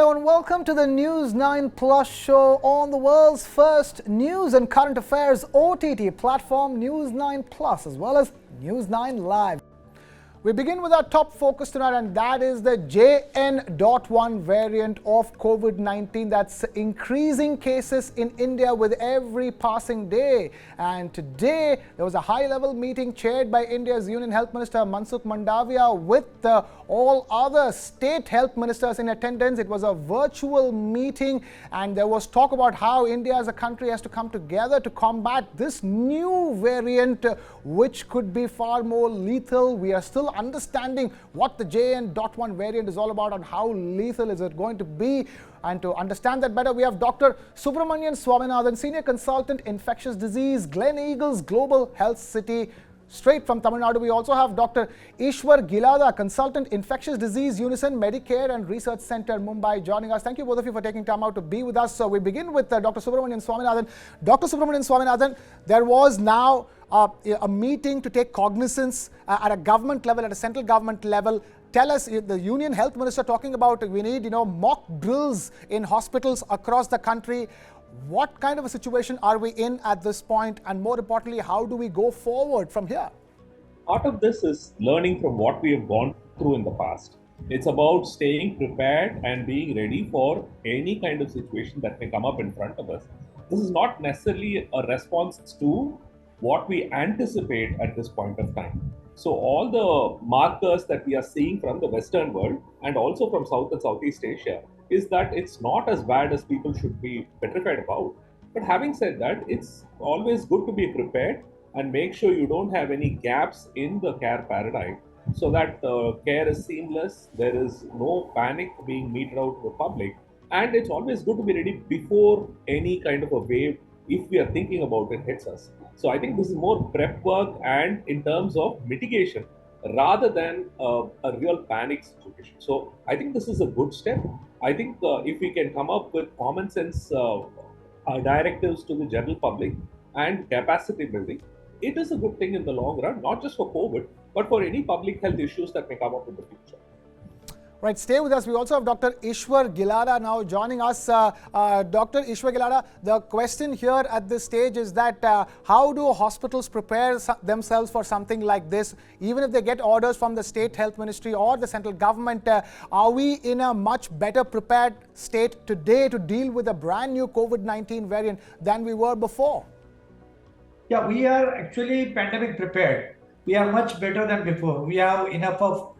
Hello and welcome to the News 9 Plus show on the world's first news and current affairs OTT platform, News 9 Plus, as well as News 9 Live. We begin with our top focus tonight, and that is the JN.1 variant of COVID-19 that's increasing cases in India with every passing day. And today, there was a high-level meeting chaired by India's Union Health Minister Mansukh Mandaviya with all other state health ministers in attendance. It was a virtual meeting, and there was talk about how India as a country has to come together to combat this new variant, which could be far more lethal. We are still understanding what the JN.1 variant is all about and how lethal is it going to be. And to understand that better, we have Dr. SWAMINATHAN, Senior Consultant, Infectious Disease, GLENEAGLES Global Health City, straight from Tamil Nadu. We also have Dr. ISHWAR, GILADA, Consultant, Infectious Disease, UNISON, MEDICARE and Research Center, Mumbai, joining us. Thank you both of you for taking time out to be with us. So we begin with Dr. SWAMINATHAN. Dr. SWAMINATHAN, there was now a meeting to take cognizance at a government level, at a central government level. Tell us, the Union Health Minister talking about we need, mock drills in hospitals across the country. What kind of a situation are we in at this point? And more importantly, how do we go forward from here? Part of this is learning from what we have gone through in the past. It's about staying prepared and being ready for any kind of situation that may come up in front of us. This is not necessarily a response to what we anticipate at this point of time. So all the markers that we are seeing from the Western world and also from South and Southeast Asia is that it's not as bad as people should be petrified about. But having said that, it's always good to be prepared and make sure you don't have any gaps in the care paradigm so that care is seamless, there is no panic being meted out to the public. And it's always good to be ready before any kind of a wave, if we are thinking about it, hits us. So I think this is more prep work and in terms of mitigation rather than a real panic situation. So I think this is a good step. I think if we can come up with common sense directives to the general public and capacity building, it is a good thing in the long run, not just for COVID, but for any public health issues that may come up in the future. Right, stay with us. We also have Dr. ISHWAR GILADA now joining us. Dr. ISHWAR GILADA, the question here at this stage is that how do hospitals prepare themselves for something like this? Even if they get orders from the state health ministry or the central government, are we in a much better prepared state today to deal with a brand new COVID-19 variant than we were before? Yeah, we are actually pandemic prepared. We are much better than before. We have enough of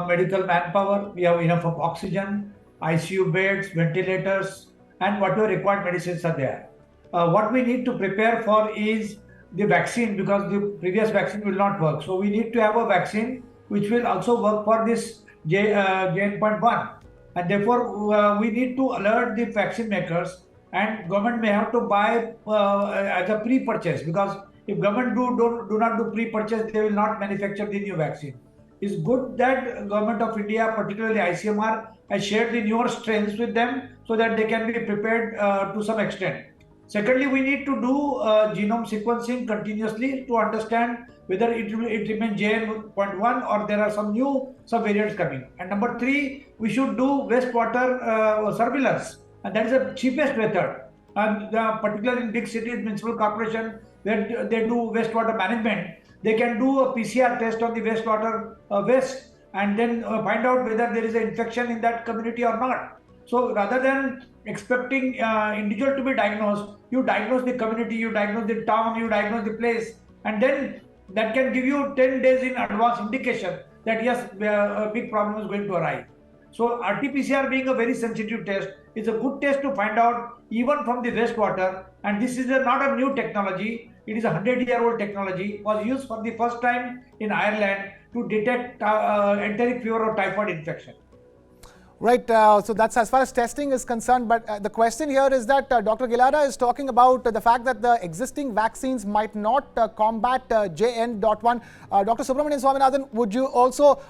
medical manpower, we have enough of oxygen, ICU beds, ventilators, and whatever required medicines are there. What we need to prepare for is the vaccine, because the previous vaccine will not work. So we need to have a vaccine which will also work for this JN.1. And therefore, we need to alert the vaccine makers, and government may have to buy as a pre-purchase, because if government do not do pre-purchase, they will not manufacture the new vaccine. It's good that Government of India, particularly ICMR, has shared the newer strains with them so that they can be prepared to some extent. Secondly, we need to do genome sequencing continuously to understand whether it remains JN.1 or there are some new subvariants coming. And number three, we should do wastewater surveillance, and that is the cheapest method. And particularly in big cities, municipal corporation, where they do wastewater management, they can do a PCR test on the wastewater waste and then find out whether there is an infection in that community or not. So rather than expecting individual to be diagnosed, you diagnose the community, you diagnose the town, you diagnose the place, and then that can give you 10 days in advance indication that yes, a big problem is going to arise. So RT-PCR being a very sensitive test is a good test to find out even from the wastewater, and this is not a new technology. It is a 100-year-old technology. It was used for the first time in Ireland to detect enteric fever or typhoid infection. Right, so that's as far as testing is concerned, but the question here is that Dr. GILADA is talking about the fact that the existing vaccines might not combat JN.1. Dr. Swaminathan, would you also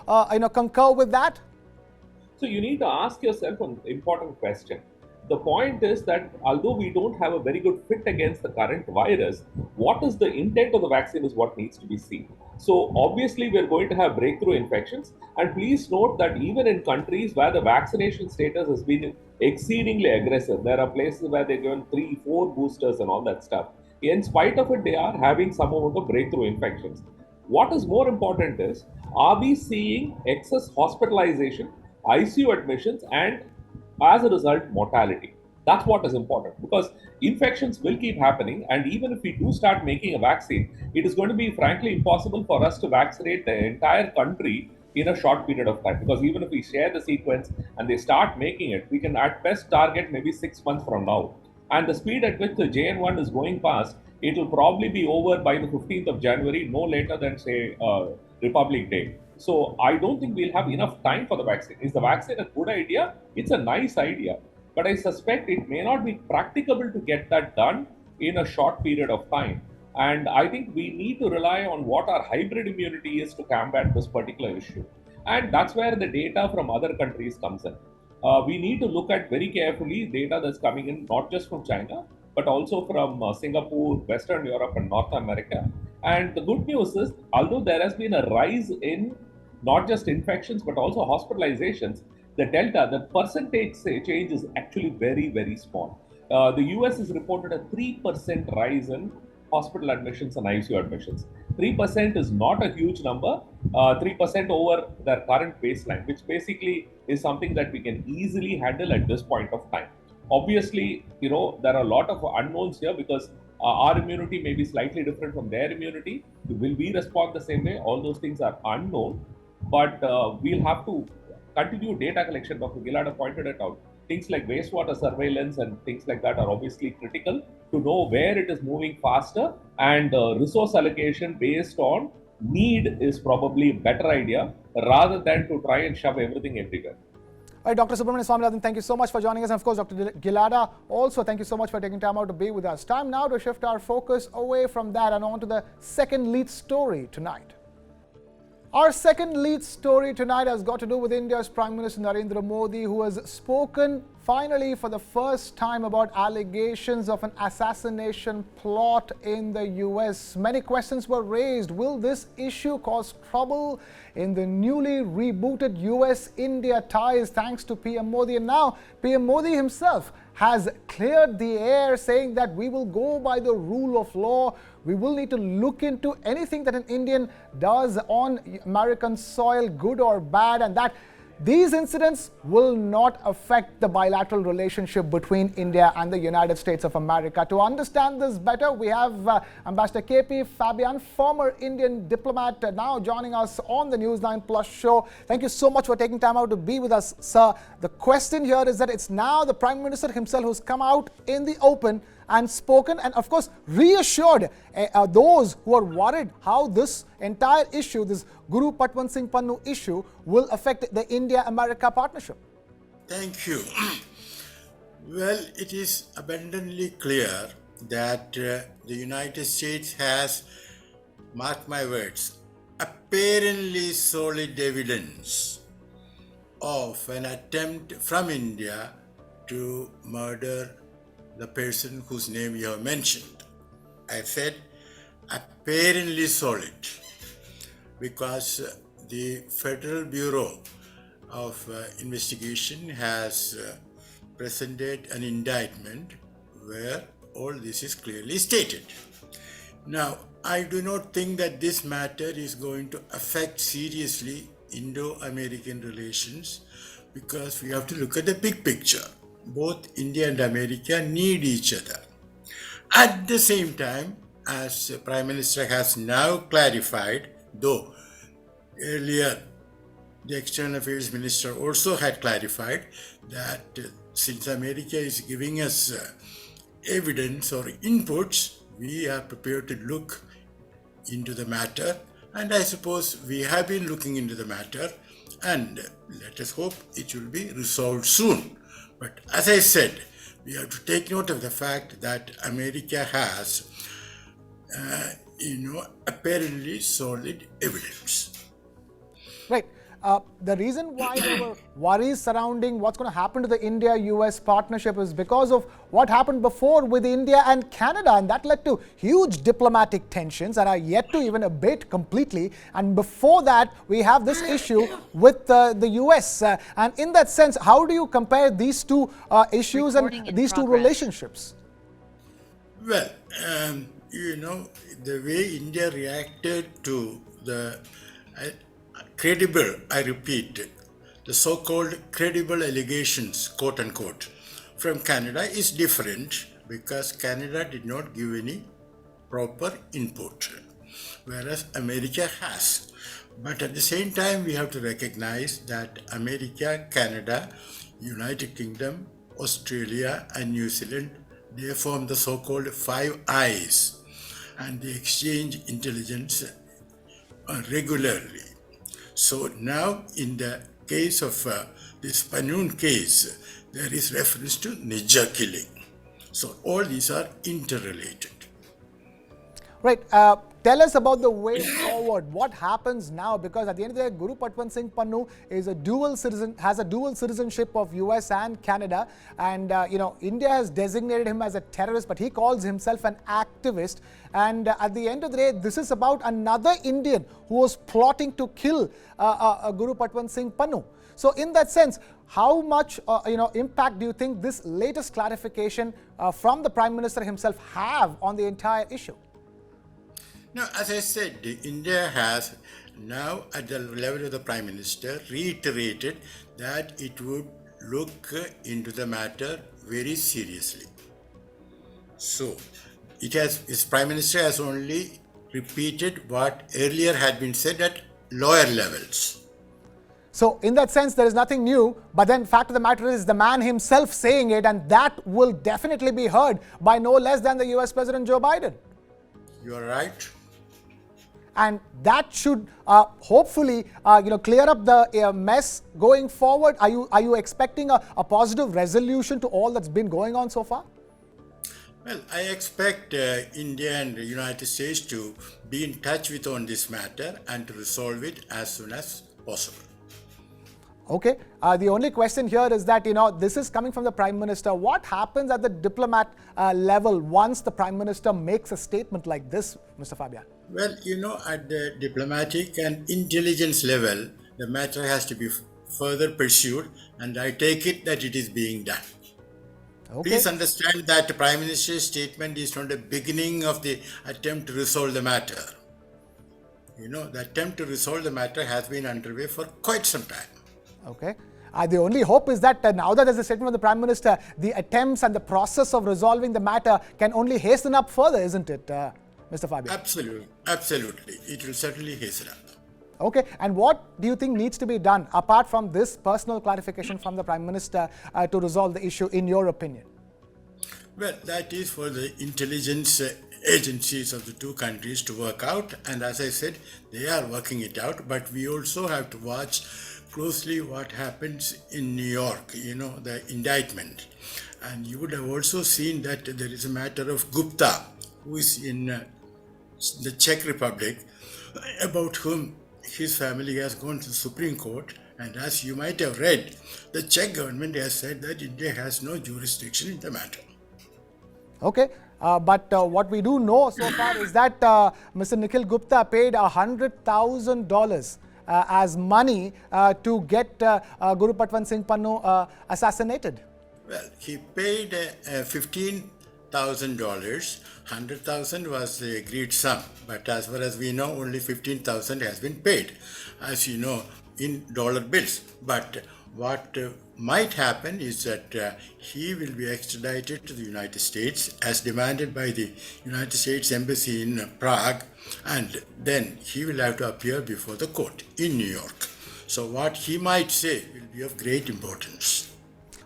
concur with that? So you need to ask yourself an important question. the point is that although we don't have a very good fit against the current virus, what is the intent of the vaccine is what needs to be seen. So obviously we're going to have breakthrough infections, and please note that even in countries where the vaccination status has been exceedingly aggressive, there are places where they're given 3-4 boosters and all that stuff. In spite of it, they are having some amount of breakthrough infections. What is more important is, are we seeing excess hospitalization, ICU admissions, and as a result, mortality? That's what is important, because infections will keep happening. And even if we do start making a vaccine, it is going to be frankly impossible for us to vaccinate the entire country in a short period of time. Because even if we share the sequence and they start making it, we can at best target maybe 6 months from now. And the speed at which the JN.1 is going past, it will probably be over by the 15th of January, no later than, say, Republic Day. So I don't think we'll have enough time for the vaccine. Is the vaccine a good idea? It's a nice idea. But I suspect it may not be practicable to get that done in a short period of time. And I think we need to rely on what our hybrid immunity is to combat this particular issue. And that's where the data from other countries comes in. We need to look at very carefully data that's coming in, not just from China, but also from Singapore, Western Europe, and North America. And the good news is, although there has been a rise in not just infections, but also hospitalizations, the delta, the percentage change is actually very, very small. The US has reported a 3% rise in hospital admissions and ICU admissions. 3% is not a huge number, 3% over their current baseline, which basically is something that we can easily handle at this point of time. Obviously, there are a lot of unknowns here, because our immunity may be slightly different from their immunity. Will we respond the same way? All those things are unknown, but we'll have to continue data collection. Dr. GILADA pointed it out. Things like wastewater surveillance and things like that are obviously critical to know where it is moving faster, and resource allocation based on need is probably a better idea rather than to try and shove everything everywhere. All right, Dr. SWAMINATHAN, thank you so much for joining us. And of course, Dr. GILADA, also thank you so much for taking time out to be with us. Time now to shift our focus away from that and on to the second lead story tonight. Our second lead story tonight has got to do with India's Prime Minister Narendra Modi, who has spoken finally for the first time about allegations of an assassination plot in the US. Many questions were raised. Will this issue cause trouble in the newly rebooted US-India ties thanks to PM Modi? And now PM Modi himself has cleared the air, saying that we will go by the rule of law. We will need to look into anything that an Indian does on American soil, good or bad, and that these incidents will not affect the bilateral relationship between India and the United States of America. To understand this better, we have Ambassador KP Fabian, former Indian diplomat, now joining us on the News9 Plus show. Thank you so much for taking time out to be with us, sir. The question here is that it's now the Prime Minister himself who's come out in the open and spoken, and of course reassured those who are worried how this entire issue, this Guru Patwant Singh Pannu issue, will affect the India-America partnership. Thank you. Well, it is abundantly clear that the United States has, mark my words, apparently solid evidence of an attempt from India to murder the person whose name you have mentioned. I said apparently solid because the Federal Bureau of Investigation has presented an indictment where all this is clearly stated. Now, I do not think that this matter is going to affect seriously Indo-American relations, because we have to look at the big picture. Both India and America need each other. At the same time, as the Prime Minister has now clarified, though earlier the External Affairs Minister also had clarified that since America is giving us evidence or inputs, we are prepared to look into the matter. And I suppose we have been looking into the matter, and let us hope it will be resolved soon. But as I said, we have to take note of the fact that America has, apparently solid evidence. Right. the reason why there were worries surrounding what's going to happen to the India-US partnership is because of what happened before with India and Canada, and that led to huge diplomatic tensions that are yet to even abate completely. And before that, we have this issue with the US. And in that sense, how do you compare these two issues and these two relationships? Well, the way India reacted to the credible, I repeat, the so-called credible allegations, quote unquote, from Canada is different because Canada did not give any proper input, whereas America has. But at the same time, we have to recognize that America, Canada, United Kingdom, Australia, and New Zealand, they form the so-called Five Eyes, and they exchange intelligence regularly. So now, in the case of this Panoon case, there is reference to Nija killing. So all these are interrelated. Right. Tell us about the way forward. What happens now? Because at the end of the day, Guru Patwant Singh Pannu is a dual citizen, has a dual citizenship of US and Canada. And, India has designated him as a terrorist, but he calls himself an activist. And at the end of the day, this is about another Indian who was plotting to kill Guru Patwant Singh Pannu. So in that sense, how much impact do you think this latest clarification from the Prime Minister himself have on the entire issue? Now, as I said, India has now, at the level of the Prime Minister, reiterated that it would look into the matter very seriously. So, its Prime Minister has only repeated what earlier had been said at lower levels. So, in that sense, there is nothing new, but then fact of the matter is the man himself saying it, and that will definitely be heard by no less than the US President Joe Biden. You are right. And that should hopefully clear up the mess going forward. Are you expecting a positive resolution to all that's been going on so far? Well, I expect India and the United States to be in touch with on this matter and to resolve it as soon as possible. Okay. The only question here is that, this is coming from the Prime Minister. What happens at the diplomat level once the Prime Minister makes a statement like this, Mr. Fabian? Well, at the diplomatic and intelligence level, the matter has to be further pursued, and I take it that it is being done. Okay. Please understand that the Prime Minister's statement is not the beginning of the attempt to resolve the matter. The attempt to resolve the matter has been underway for quite some time. Okay. The only hope is that now that there's a statement of the Prime Minister, the attempts and the process of resolving the matter can only hasten up further, isn't it, Mr. Fabian? Absolutely. Absolutely. It will certainly hasten up. Okay. And what do you think needs to be done, apart from this personal clarification from the Prime Minister, to resolve the issue, in your opinion? Well, that is for the intelligence agencies of the two countries to work out. And as I said, they are working it out. But we also have to watch closely what happens in New York, the indictment. And you would have also seen that there is a matter of Gupta, who is in the Czech Republic, about whom his family has gone to the Supreme Court. And as you might have read, the Czech government has said that India has no jurisdiction in the matter. Okay. But what we do know so far is that Mr. Nikhil Gupta paid $100,000 as money to get Guru Patwant Singh Pannu assassinated. Well, he paid $15,000. $100,000 was the agreed sum, but as far as we know, only $15,000 has been paid, as you know, in dollar bills. But what might happen is that he will be extradited to the United States as demanded by the United States Embassy in Prague, and then he will have to appear before the court in New York. So what he might say will be of great importance.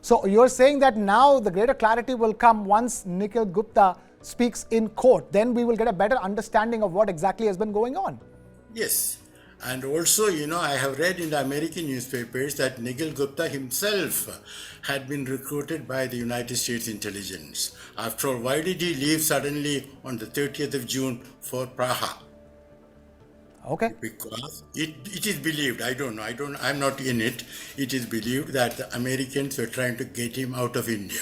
So you're saying that now the greater clarity will come once Nikhil Gupta speaks in court. Then we will get a better understanding of what exactly has been going on. Yes. And also, I have read in the American newspapers that Nikhil Gupta himself had been recruited by the United States intelligence. After all, why did he leave suddenly on the 30th of June for Praha? Okay. Because it is believed, I'm not in it. It is believed that the Americans were trying to get him out of India.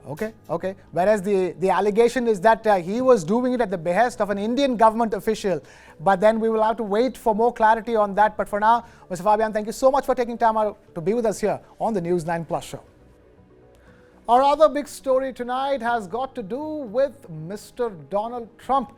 Okay. Whereas the allegation is that he was doing it at the behest of an Indian government official. But then we will have to wait for more clarity on that. But for now, Mr. Fabian, thank you so much for taking time out to be with us here on the News 9 Plus show. Our other big story tonight has got to do with Mr. Donald Trump.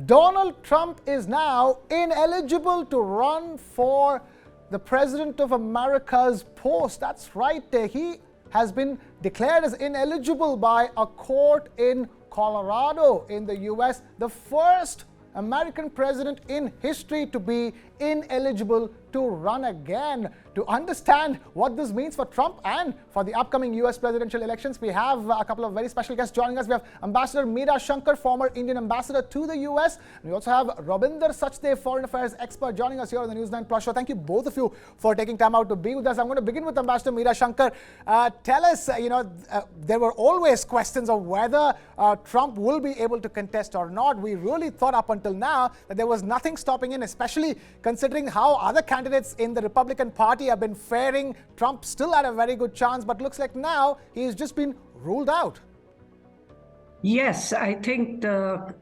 Donald Trump is now ineligible to run for the President of America's post. That's right. He has been declared as ineligible by a court in Colorado in the US, the first American president in history to be ineligible to run again. To understand what this means for Trump and for the upcoming US presidential elections, we have a couple of very special guests joining us. We have Ambassador Meera Shankar, former Indian ambassador to the US. And we also have Rabinder Sachdev, foreign affairs expert, joining us here on the News 9 Plus show. Thank you, both of you, for taking time out to be with us. I'm going to begin with Ambassador Meera Shankar. Tell us, there were always questions of whether Trump will be able to contest or not. We really thought up until now that there was nothing stopping him, especially considering how other candidates in the Republican Party have been faring. Trump still had a very good chance, but looks like now he's just been ruled out. Yes, I think the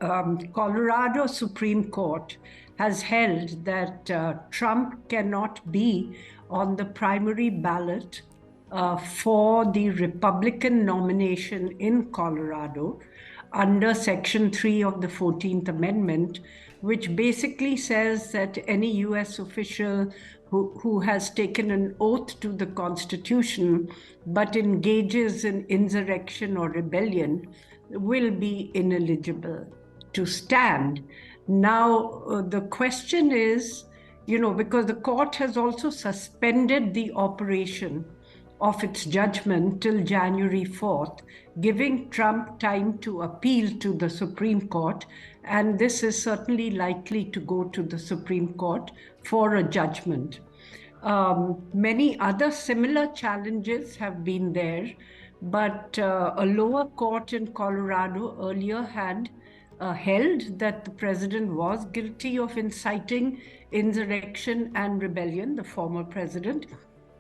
Colorado Supreme Court has held that Trump cannot be on the primary ballot for the Republican nomination in Colorado under Section 3 of the 14th Amendment, which basically says that any US official who has taken an oath to the Constitution but engages in insurrection or rebellion will be ineligible to stand. Now, the question is, because the court has also suspended the operation of its judgment till January 4th, giving Trump time to appeal to the Supreme Court. And this is certainly likely to go to the Supreme Court for a judgment. Many other similar challenges have been there, but a lower court in Colorado earlier had held that the president was guilty of inciting insurrection and rebellion, the former president,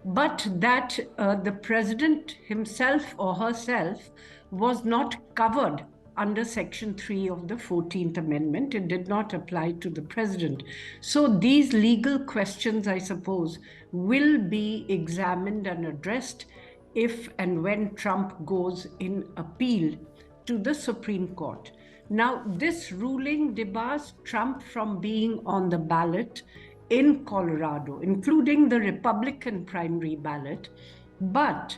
but that the president himself or herself was not covered under Section 3 of the 14th Amendment. It did not apply to the president. So these legal questions, I suppose, will be examined and addressed if and when Trump goes in appeal to the Supreme Court. Now, this ruling debars Trump from being on the ballot in Colorado, including the Republican primary ballot. But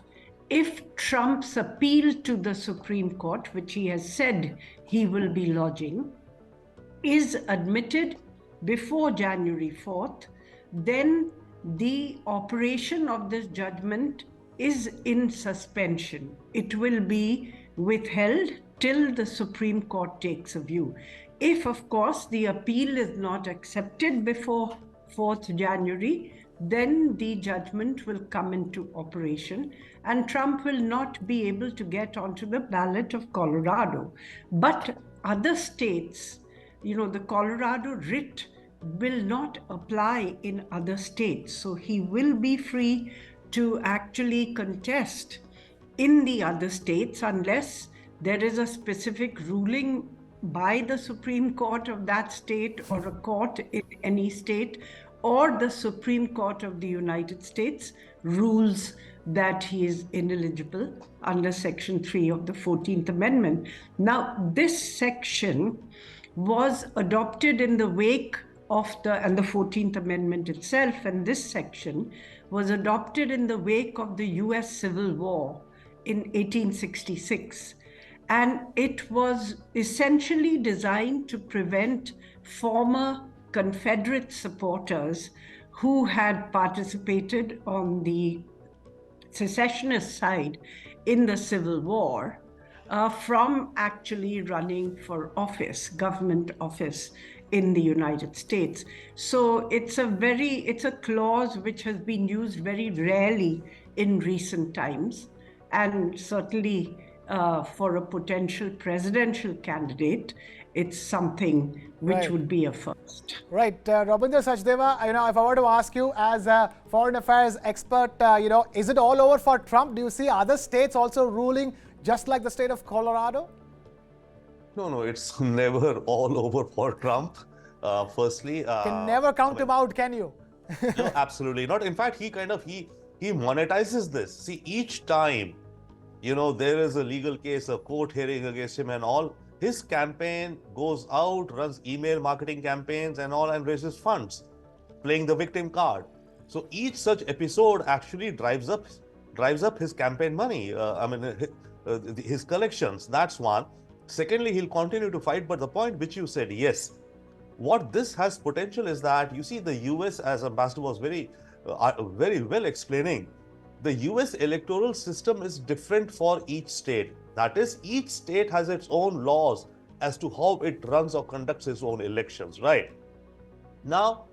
if Trump's appeal to the Supreme Court, which he has said he will be lodging, is admitted before January 4th, then the operation of this judgment is in suspension. It will be withheld till the Supreme Court takes a view. If, of course, the appeal is not accepted before 4th January, then the judgment will come into operation and Trump will not be able to get onto the ballot of Colorado. But other states, the Colorado writ will not apply in other states. So he will be free to actually contest in the other states unless there is a specific ruling by the Supreme Court of that state or a court in any state, or the Supreme Court of the United States rules that he is ineligible under Section 3 of the 14th Amendment. Now, this section was adopted in the wake of the 14th Amendment itself, and this section was adopted in the wake of the US Civil War in 1866. And it was essentially designed to prevent former Confederate supporters who had participated on the secessionist side in the Civil War from actually running for office, government office in the United States. So it's a clause which has been used very rarely in recent times, and certainly for a potential presidential candidate, it's something which Right. would be a first. Right, Rabindra Sachdeva, if I were to ask you as a foreign affairs expert, is it all over for Trump? Do you see other states also ruling just like the state of Colorado? No, it's never all over for Trump. Firstly, Can never count him out, can you? no, absolutely not. In fact, he monetizes this. See, each time, there is a legal case, a court hearing against him and all, his campaign goes out, runs email marketing campaigns and all, and raises funds, playing the victim card. So each such episode actually drives up his campaign money. His collections. That's one. Secondly, he'll continue to fight. But the point which you said, yes, what this has potential is that you see the US, as Ambassador was very well explaining, the US electoral system is different for each state. That is, each state has its own laws as to how it runs or conducts its own elections, right? Now,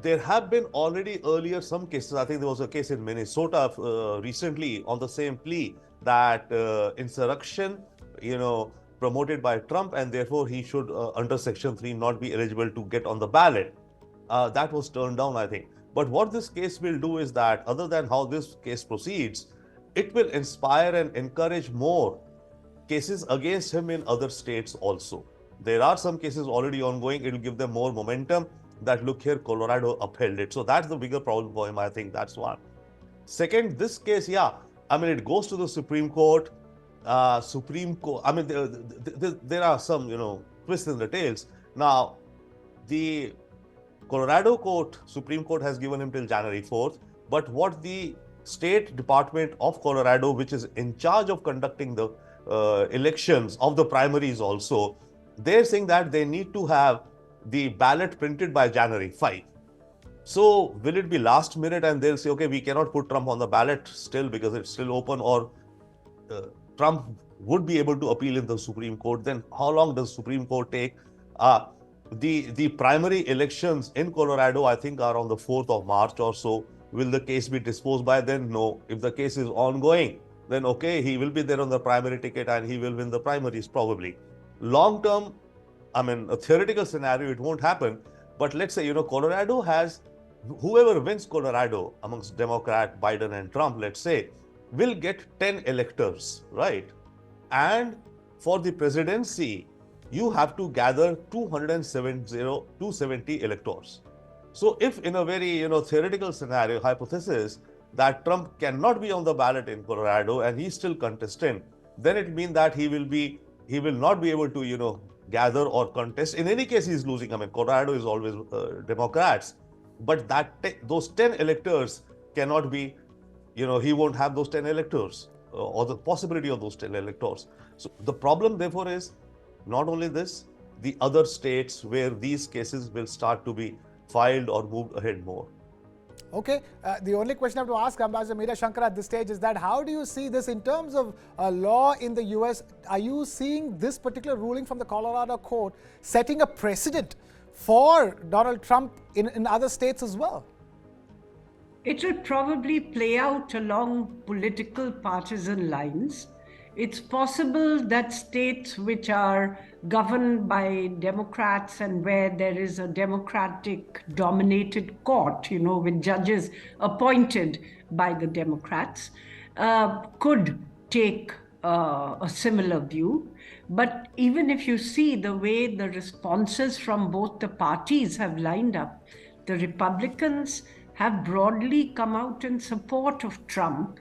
there have been already earlier some cases. I think there was a case in Minnesota recently on the same plea that insurrection, promoted by Trump, and therefore he should, under Section 3, not be eligible to get on the ballot. That was turned down, I think. But what this case will do is that, other than how this case proceeds, it will inspire and encourage more cases against him in other states also. There are some cases already ongoing. It will give them more momentum that, look here, Colorado upheld it. So that's the bigger problem for him, I think. That's one. Second, this case, it goes to the Supreme Court. There are some, twists in the tails. Now, the Colorado Supreme Court has given him till January 4th. But what the State Department of Colorado, which is in charge of conducting the elections of the primaries also, they're saying that they need to have the ballot printed by January 5. So will it be last minute and they'll say, okay, we cannot put Trump on the ballot still because it's still open, or Trump would be able to appeal in the Supreme Court? Then how long does Supreme Court take? The primary elections in Colorado, I think, are on the 4th of March or so. Will the case be disposed by then? No. If the case is ongoing, then okay, he will be there on the primary ticket and he will win the primaries probably. Long term, a theoretical scenario, it won't happen. But let's say, Colorado has, whoever wins Colorado amongst Democrat, Biden and Trump, let's say, will get 10 electors, right? And for the presidency, you have to gather 270 electors. So if in a very, theoretical scenario, hypothesis, that Trump cannot be on the ballot in Colorado and he's still contestant, then it means that he will not be able to, gather or contest. In any case, he's losing. Colorado is always Democrats, but those 10 electors cannot be, he won't have those 10 electors or the possibility of those 10 electors. So the problem, therefore, is not only this, the other states where these cases will start to be filed or moved ahead more. Okay, the only question I have to ask Ambassador Meera Shankar at this stage is that how do you see this in terms of law in the US? Are you seeing this particular ruling from the Colorado court setting a precedent for Donald Trump in other states as well? It will probably play out along political partisan lines. It's possible that states which are governed by Democrats and where there is a Democratic-dominated court, with judges appointed by the Democrats, could take a similar view. But even if you see the way the responses from both the parties have lined up, the Republicans have broadly come out in support of Trump.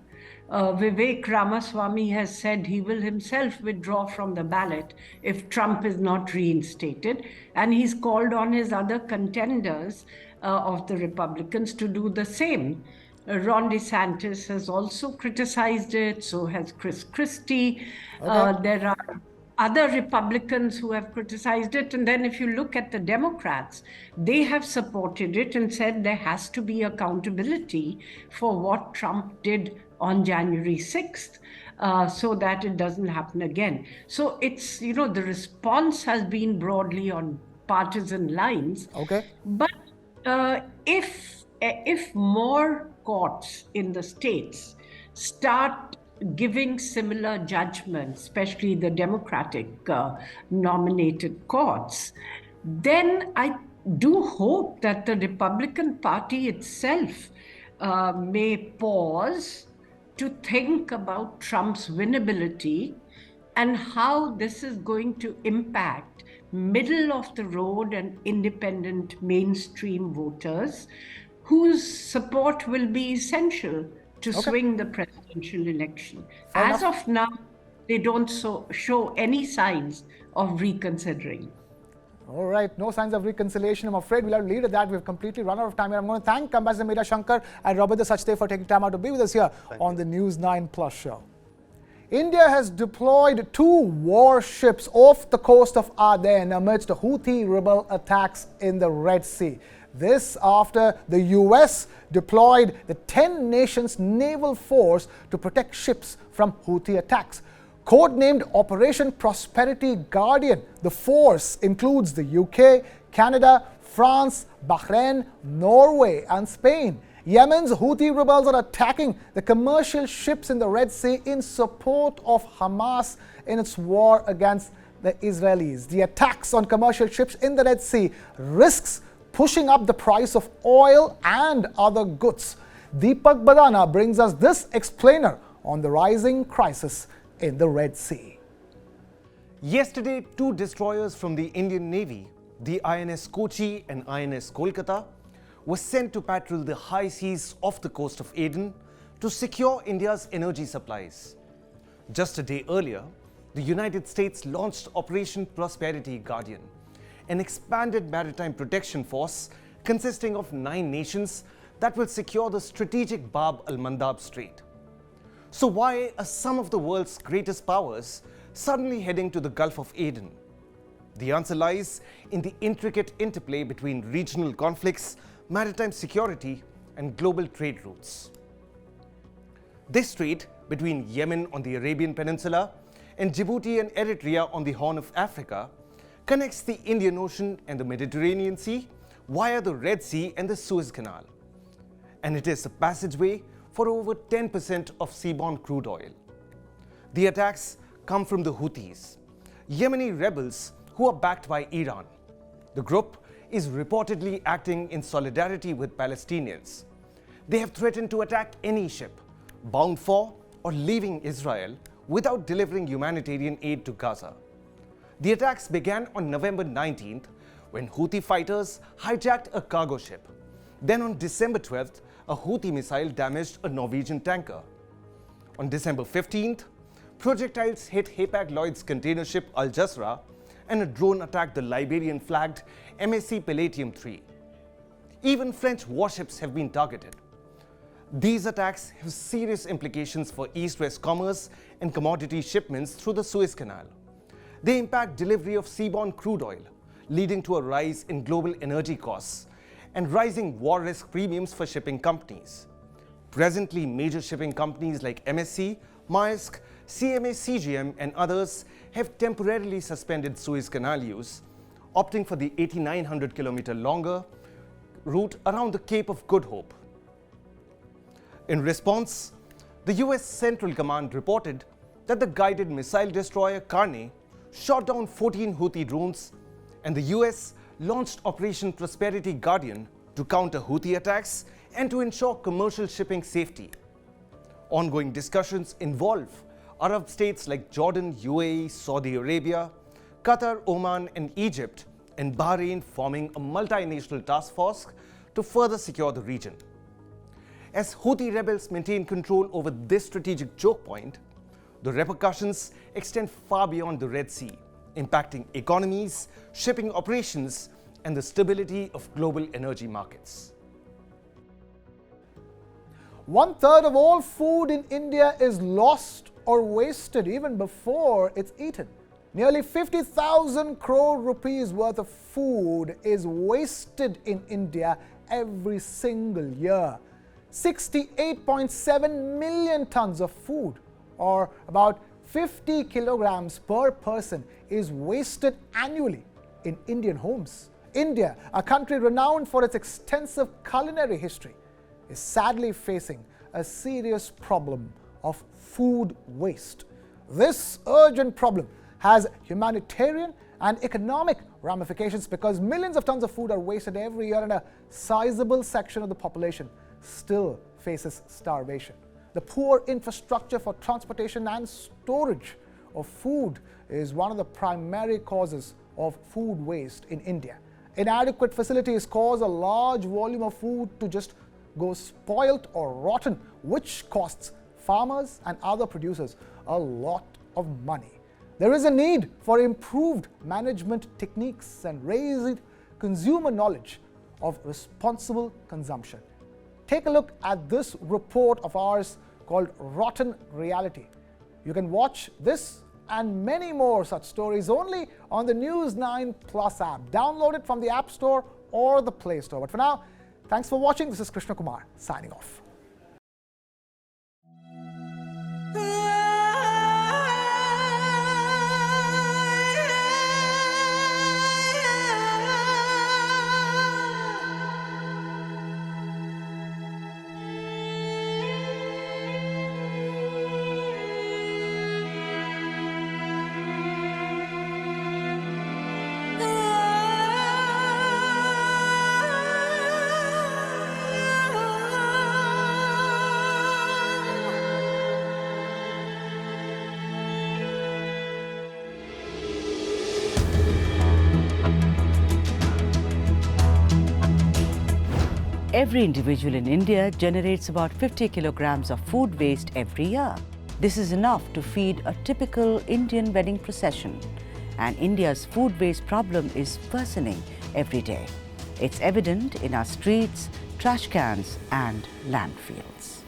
Vivek Ramaswamy has said he will himself withdraw from the ballot if Trump is not reinstated. And he's called on his other contenders of the Republicans to do the same. Ron DeSantis has also criticized it, so has Chris Christie. Okay. There are other Republicans who have criticized it. And then if you look at the Democrats, they have supported it and said there has to be accountability for what Trump did on January 6th, so that it doesn't happen again. So it's, the response has been broadly on partisan lines. Okay. But if more courts in the states start giving similar judgments, especially the Democratic nominated courts, then I do hope that the Republican Party itself may pause to think about Trump's winnability and how this is going to impact middle of the road and independent mainstream voters whose support will be essential to swing the presidential election. As of now, they don't show any signs of reconsidering. All right, no signs of reconciliation. I'm afraid we'll have to leave it at that. We've completely run out of time. And I'm going to thank Ambassador Meera Shankar and Robert Sachdev for taking time out to be with us here on the News 9 Plus show. India has deployed 2 warships off the coast of Aden amidst Houthi rebel attacks in the Red Sea. This after the US deployed the 10 nations naval force to protect ships from Houthi attacks. Codenamed Operation Prosperity Guardian, the force includes the UK, Canada, France, Bahrain, Norway and Spain. Yemen's Houthi rebels are attacking the commercial ships in the Red Sea in support of Hamas in its war against the Israelis. The attacks on commercial ships in the Red Sea risks pushing up the price of oil and other goods. Deepak Badana brings us this explainer on the rising crisis in the Red Sea. Yesterday, 2 destroyers from the Indian Navy, the INS Kochi and INS Kolkata, were sent to patrol the high seas off the coast of Aden to secure India's energy supplies. Just a day earlier, the United States launched Operation Prosperity Guardian, an expanded maritime protection force consisting of 9 nations that will secure the strategic Bab al-Mandab Strait. So why are some of the world's greatest powers suddenly heading to the Gulf of Aden? The answer lies in the intricate interplay between regional conflicts, maritime security, and global trade routes. This strait between Yemen on the Arabian Peninsula and Djibouti and Eritrea on the Horn of Africa connects the Indian Ocean and the Mediterranean Sea via the Red Sea and the Suez Canal. And it is a passageway for over 10% of seaborne crude oil. The attacks come from the Houthis, Yemeni rebels who are backed by Iran. The group is reportedly acting in solidarity with Palestinians. They have threatened to attack any ship bound for or leaving Israel without delivering humanitarian aid to Gaza. The attacks began on November 19th when Houthi fighters hijacked a cargo ship. Then on December 12th, a Houthi missile damaged a Norwegian tanker. On December 15th, projectiles hit Hapag-Lloyd's container ship Al Jazeera and a drone attacked the Liberian-flagged MSC Palladium 3. Even French warships have been targeted. These attacks have serious implications for East-West commerce and commodity shipments through the Suez Canal. They impact delivery of seaborne crude oil, leading to a rise in global energy costs and rising war risk premiums for shipping companies. Presently, major shipping companies like MSC, Maersk, CMA CGM and others have temporarily suspended Suez Canal use, opting for the 8,900-kilometer longer route around the Cape of Good Hope. In response, the US Central Command reported that the guided missile destroyer Karne shot down 14 Houthi drones, and the US launched Operation Prosperity Guardian to counter Houthi attacks and to ensure commercial shipping safety. Ongoing discussions involve Arab states like Jordan, UAE, Saudi Arabia, Qatar, Oman and Egypt, and Bahrain forming a multinational task force to further secure the region. As Houthi rebels maintain control over this strategic choke point, the repercussions extend far beyond the Red Sea, impacting economies, shipping operations, and the stability of global energy markets. 1/3 of all food in India is lost or wasted even before it's eaten. Nearly 50,000 crore rupees worth of food is wasted in India every single year. 68.7 million tons of food, or about 50 kilograms per person, is wasted annually in Indian homes. India, a country renowned for its extensive culinary history, is sadly facing a serious problem of food waste. This urgent problem has humanitarian and economic ramifications because millions of tons of food are wasted every year and a sizable section of the population still faces starvation. The poor infrastructure for transportation and storage of food is one of the primary causes of food waste in India. Inadequate facilities cause a large volume of food to just go spoilt or rotten, which costs farmers and other producers a lot of money. There is a need for improved management techniques and raised consumer knowledge of responsible consumption. Take a look at this report of ours called Rotten Reality. You can watch this and many more such stories only on the News9 Plus app. Download it from the App Store or the Play Store. But for now, thanks for watching. This is Krishna Kumar signing off. Every individual in India generates about 50 kilograms of food waste every year. This is enough to feed a typical Indian wedding procession. And India's food waste problem is worsening every day. It's evident in our streets, trash cans and landfills.